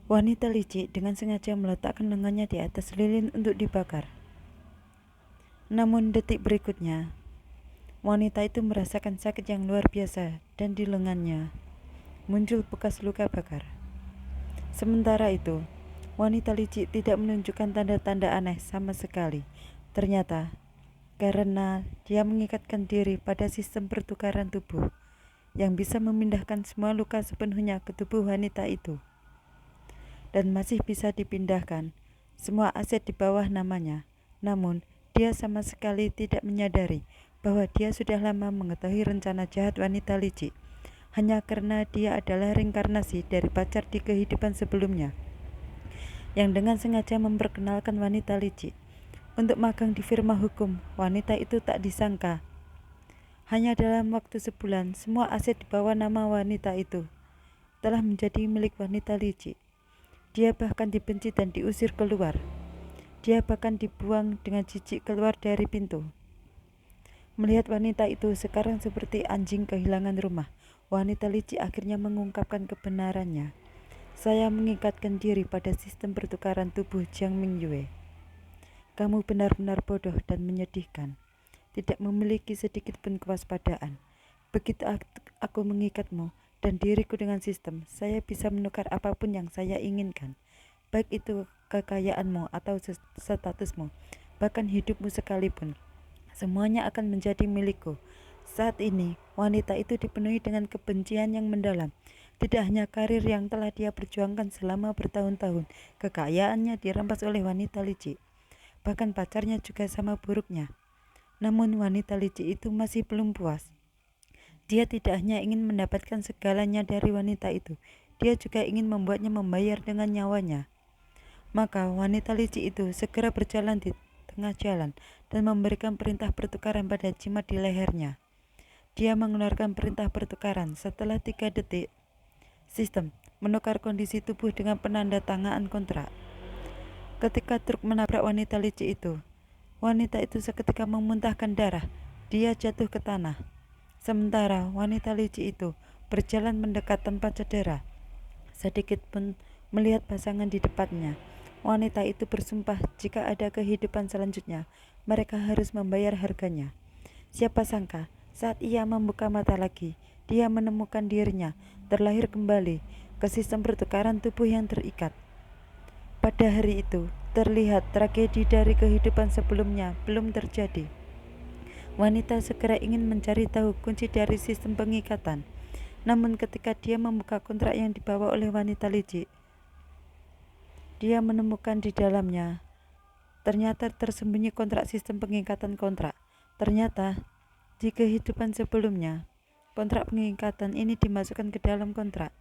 Wanita licik dengan sengaja meletakkan lengannya di atas lilin untuk dibakar. Namun detik berikutnya, wanita itu merasakan sakit yang luar biasa dan di lengannya muncul bekas luka bakar. Sementara itu, wanita licik tidak menunjukkan tanda-tanda aneh sama sekali. Ternyata, karena dia mengikatkan diri pada sistem pertukaran tubuh yang bisa memindahkan semua luka sepenuhnya ke tubuh wanita itu. Dan masih bisa dipindahkan semua aset di bawah namanya. Namun, dia sama sekali tidak menyadari bahwa dia sudah lama mengetahui rencana jahat wanita licik, hanya karena dia adalah reinkarnasi dari pacar di kehidupan sebelumnya, yang dengan sengaja memperkenalkan wanita licik untuk magang di firma hukum. Wanita itu tak disangka, hanya dalam waktu sebulan, semua aset di bawah nama wanita itu telah menjadi milik wanita licik. Dia bahkan dibenci dan diusir keluar. Dia bahkan dibuang dengan jijik keluar dari pintu. Melihat wanita itu sekarang seperti anjing kehilangan rumah, wanita licik akhirnya mengungkapkan kebenarannya. Saya mengikatkan diri pada sistem pertukaran tubuh Jiang Mingyue. Kamu benar-benar bodoh dan menyedihkan. Tidak memiliki sedikit pun kewaspadaan. Begitu aku mengikatmu dan diriku dengan sistem, saya bisa menukar apapun yang saya inginkan, baik itu kekayaanmu atau statusmu, bahkan hidupmu sekalipun. Semuanya akan menjadi milikku. Saat ini, wanita itu dipenuhi dengan kebencian yang mendalam. Tidak hanya karir yang telah dia perjuangkan selama bertahun-tahun, kekayaannya dirampas oleh wanita licik. Bahkan pacarnya juga sama buruknya. Namun wanita licik itu masih belum puas. Dia tidak hanya ingin mendapatkan segalanya dari wanita itu, dia juga ingin membuatnya membayar dengan nyawanya. Maka wanita licik itu segera berjalan di tengah jalan dan memberikan perintah pertukaran pada jimat di lehernya. Dia mengeluarkan perintah pertukaran. Setelah 3 detik, sistem menukar kondisi tubuh dengan penandatanganan kontrak. Ketika truk menabrak wanita licik itu, wanita itu seketika memuntahkan darah. Dia jatuh ke tanah. Sementara wanita licik itu berjalan mendekat tanpa cedera sedikit pun melihat pasangan di depannya. Wanita itu bersumpah jika ada kehidupan selanjutnya, mereka harus membayar harganya. Siapa sangka, saat ia membuka mata lagi, dia menemukan dirinya terlahir kembali ke sistem pertukaran tubuh yang terikat. Pada hari itu, terlihat tragedi dari kehidupan sebelumnya belum terjadi. Wanita segera ingin mencari tahu kunci dari sistem pengikatan. Namun ketika dia membuka kontrak yang dibawa oleh wanita licik, dia menemukan di dalamnya ternyata tersembunyi kontrak sistem pengikatan kontrak. Ternyata di kehidupan sebelumnya, kontrak pengikatan ini dimasukkan ke dalam kontrak.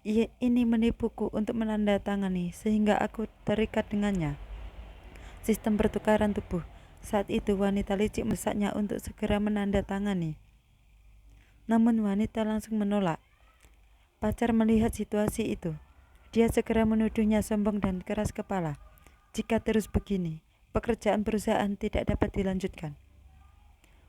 Ini menipuku untuk menandatangani sehingga aku terikat dengannya. Sistem pertukaran tubuh. Saat itu wanita licik mendesaknya untuk segera menandatangani. Namun wanita langsung menolak. Pacar melihat situasi itu. Dia segera menuduhnya sombong dan keras kepala. Jika terus begini, pekerjaan perusahaan tidak dapat dilanjutkan.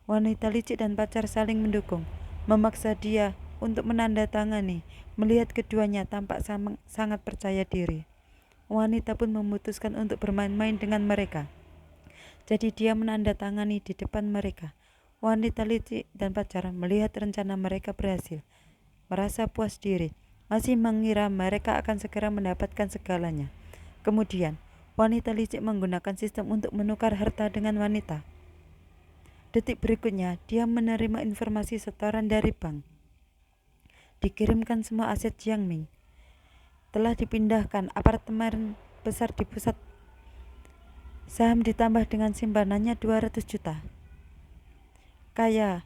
Wanita licik dan pacar saling mendukung, memaksa dia untuk menandatangani. Melihat keduanya tampak sangat percaya diri, wanita pun memutuskan untuk bermain-main dengan mereka. Jadi dia menandatangani di depan mereka. Wanita licik dan pacar melihat rencana mereka berhasil, merasa puas diri, masih mengira mereka akan segera mendapatkan segalanya. Kemudian, wanita licik menggunakan sistem untuk menukar harta dengan wanita. Detik berikutnya, dia menerima informasi setoran dari bank. Dikirimkan semua aset Jiang Ming. Telah dipindahkan apartemen besar di pusat. Saham ditambah dengan simpanannya 200 juta. Kaya,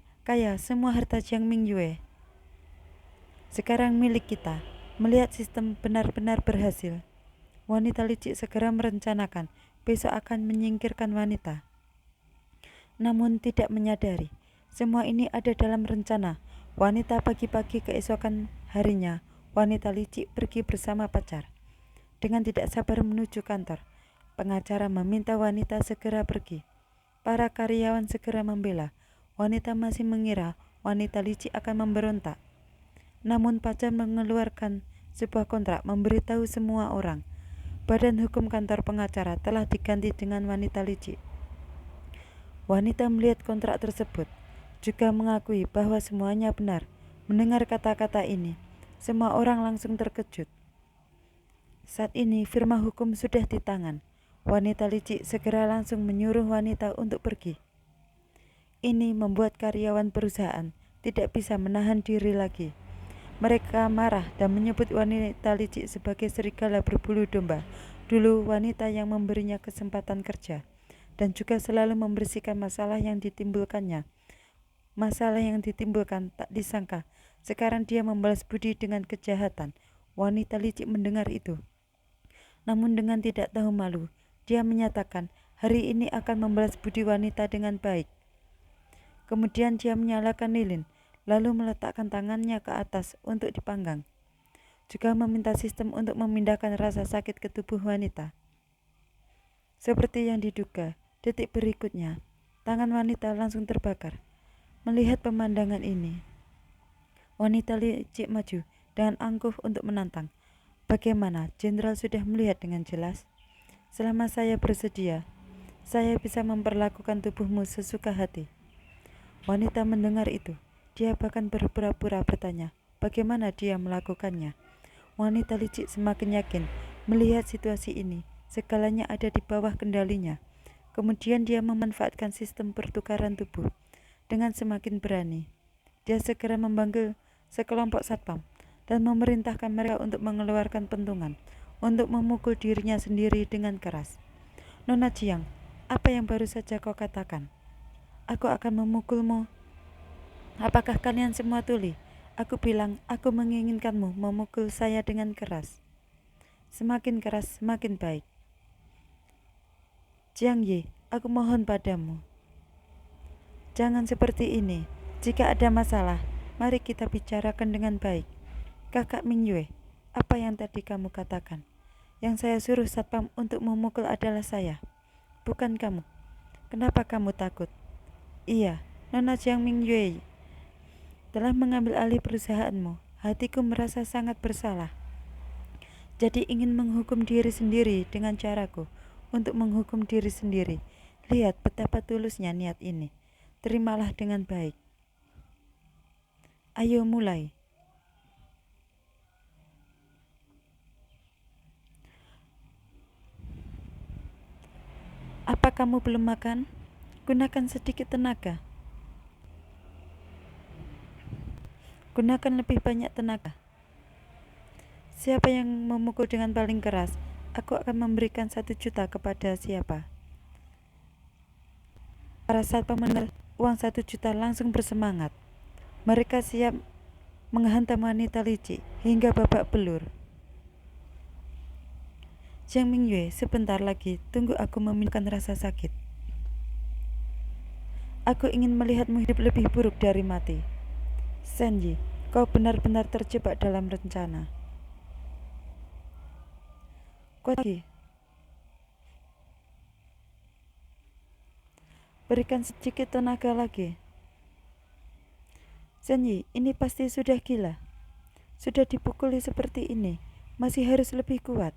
semua harta Jiang Mingyue sekarang milik kita. Melihat sistem benar-benar berhasil, wanita licik segera merencanakan besok akan menyingkirkan wanita. Namun tidak menyadari, semua ini ada dalam rencana. Wanita pagi-pagi keesokan harinya, wanita licik pergi bersama pacar. Dengan tidak sabar menuju kantor, pengacara meminta wanita segera pergi. Para karyawan segera membela. Wanita masih mengira wanita licik akan memberontak. Namun pacar mengeluarkan sebuah kontrak memberitahu semua orang. Badan hukum kantor pengacara telah diganti dengan wanita licik. Wanita melihat kontrak tersebut, juga mengakui bahwa semuanya benar. Mendengar kata-kata ini, semua orang langsung terkejut. Saat ini firma hukum sudah di tangan. Wanita licik segera langsung menyuruh wanita untuk pergi. Ini membuat karyawan perusahaan tidak bisa menahan diri lagi. Mereka marah dan menyebut wanita licik sebagai serigala berbulu domba. Dulu wanita yang memberinya kesempatan kerja dan juga selalu membersihkan masalah yang ditimbulkannya. Masalah yang ditimbulkan tak disangka. Sekarang dia membalas budi dengan kejahatan. Wanita licik mendengar itu, namun dengan tidak tahu malu, dia menyatakan hari ini akan membalas budi wanita dengan baik. Kemudian dia menyalakan lilin, lalu meletakkan tangannya ke atas untuk dipanggang. Juga meminta sistem untuk memindahkan rasa sakit ke tubuh wanita. Seperti yang diduga, detik berikutnya, tangan wanita langsung terbakar. Melihat pemandangan ini, wanita licik maju dengan angkuh untuk menantang. Bagaimana? Jenderal sudah melihat dengan jelas. Selama saya bersedia, saya bisa memperlakukan tubuhmu sesuka hati. Wanita mendengar itu, dia bahkan berpura-pura bertanya, bagaimana dia melakukannya. Wanita licik semakin yakin melihat situasi ini, segalanya ada di bawah kendalinya. Kemudian dia memanfaatkan sistem pertukaran tubuh. Dengan semakin berani, dia segera memanggil sekelompok satpam dan memerintahkan mereka untuk mengeluarkan pentungan untuk memukul dirinya sendiri dengan keras. Nona Jiang, apa yang baru saja kau katakan? Aku akan memukulmu. Apakah kalian semua tuli? Aku bilang, aku menginginkanmu memukul saya dengan keras. Semakin keras, semakin baik. Jiang Yi, aku mohon padamu. Jangan seperti ini. Jika ada masalah, mari kita bicarakan dengan baik. Kakak Mingyue, apa yang tadi kamu katakan? Yang saya suruh satpam untuk memukul adalah saya, bukan kamu. Kenapa kamu takut? Iya, Nona Jiang Mingyue telah mengambil alih perusahaanmu. Hatiku merasa sangat bersalah. Jadi ingin menghukum diri sendiri dengan caraku untuk menghukum diri sendiri. Lihat betapa tulusnya niat ini. Terimalah dengan baik. Ayo mulai. Apa kamu belum makan? Gunakan sedikit tenaga. Gunakan lebih banyak tenaga. Siapa yang memukul dengan paling keras, aku akan memberikan 1 juta kepada siapa. Para satpam mendengar uang 1 juta langsung bersemangat. Mereka siap menghantam wanita licik hingga babak belur. Jiang Mingyue, sebentar lagi, tunggu aku memindahkan rasa sakit. Aku ingin melihatmu hidup lebih buruk dari mati. Senji, kau benar-benar terjebak dalam rencana. Kuat lagi. Berikan sedikit tenaga lagi. Senji, ini pasti sudah gila. Sudah dipukuli seperti ini, masih harus lebih kuat.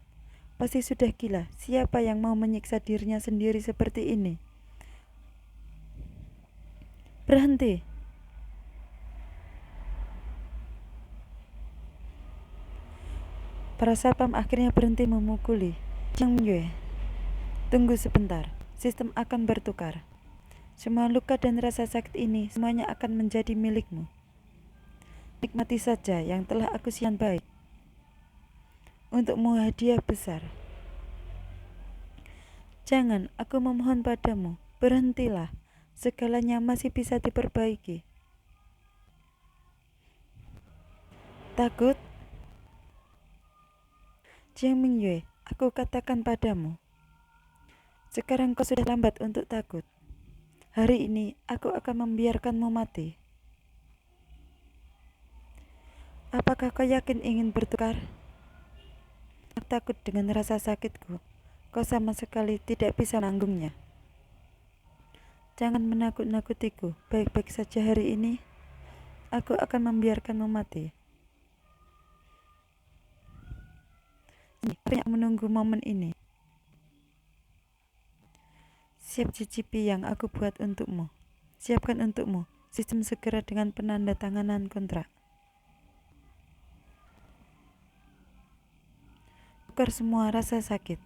Pasti sudah gila. Siapa yang mau menyiksa dirinya sendiri seperti ini? Berhenti. Para satpam akhirnya berhenti memukuli. Jiang Mingyue, tunggu sebentar. Sistem akan bertukar. Semua luka dan rasa sakit ini semuanya akan menjadi milikmu. Nikmati saja yang telah aku siapkan baik. Untukmu hadiah besar. Jangan, aku memohon padamu. Berhentilah. Segalanya masih bisa diperbaiki. Takut? Jiang Mingyue, aku katakan padamu, sekarang kau sudah lambat untuk takut. Hari ini aku akan membiarkanmu mati. Apakah kau yakin ingin bertukar? Aku takut dengan rasa sakitku. Kau sama sekali tidak bisa menanggungnya. Jangan menakut-nakutiku. Baik-baik saja hari ini. Aku akan membiarkanmu mati. Akhirnya menunggu momen ini. Siap cicipi yang aku buat untukmu. Siapkan untukmu sistem segera dengan penandatanganan kontrak. Tukar semua rasa sakit.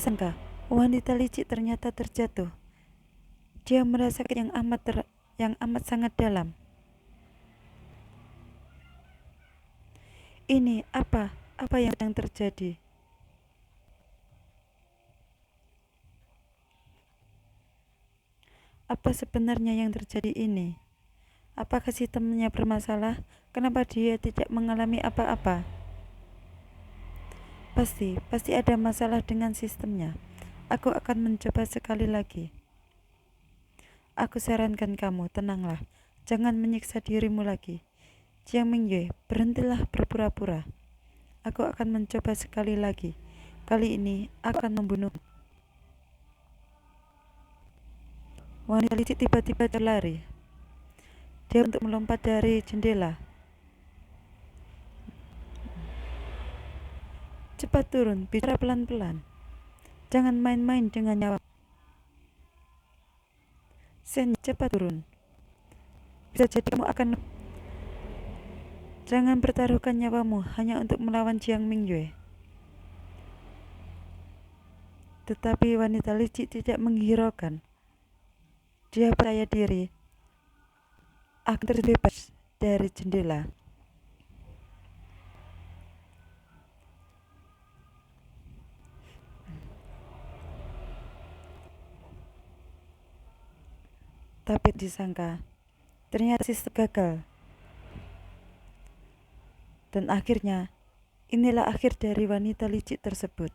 Sangka, wanita licik ternyata terjatuh. Dia merasakan yang amat sangat dalam. Ini apa yang terjadi? Apa sebenarnya yang terjadi ini? Apakah sistemnya bermasalah? Kenapa dia tidak mengalami apa-apa? Pasti ada masalah dengan sistemnya. Aku akan mencoba sekali lagi. Aku sarankan kamu, tenanglah. Jangan menyiksa dirimu lagi. Jiang Mingyue, berhentilah berpura-pura. Aku akan mencoba sekali lagi. Kali ini aku akan membunuh. Wanita licik tiba-tiba berlari. Dia untuk melompat dari jendela. Cepat turun, bicara pelan-pelan. Jangan main-main dengan nyawa. Sen, cepat turun. Bisa jadi kamu akan... Jangan pertaruhkan nyawamu hanya untuk melawan Jiang Mingyue. Tetapi wanita licik tidak menghiraukan. Dia percaya diri akan terbebas dari jendela. Tapi disangka, ternyata sistem gagal. Dan akhirnya, inilah akhir dari wanita licik tersebut.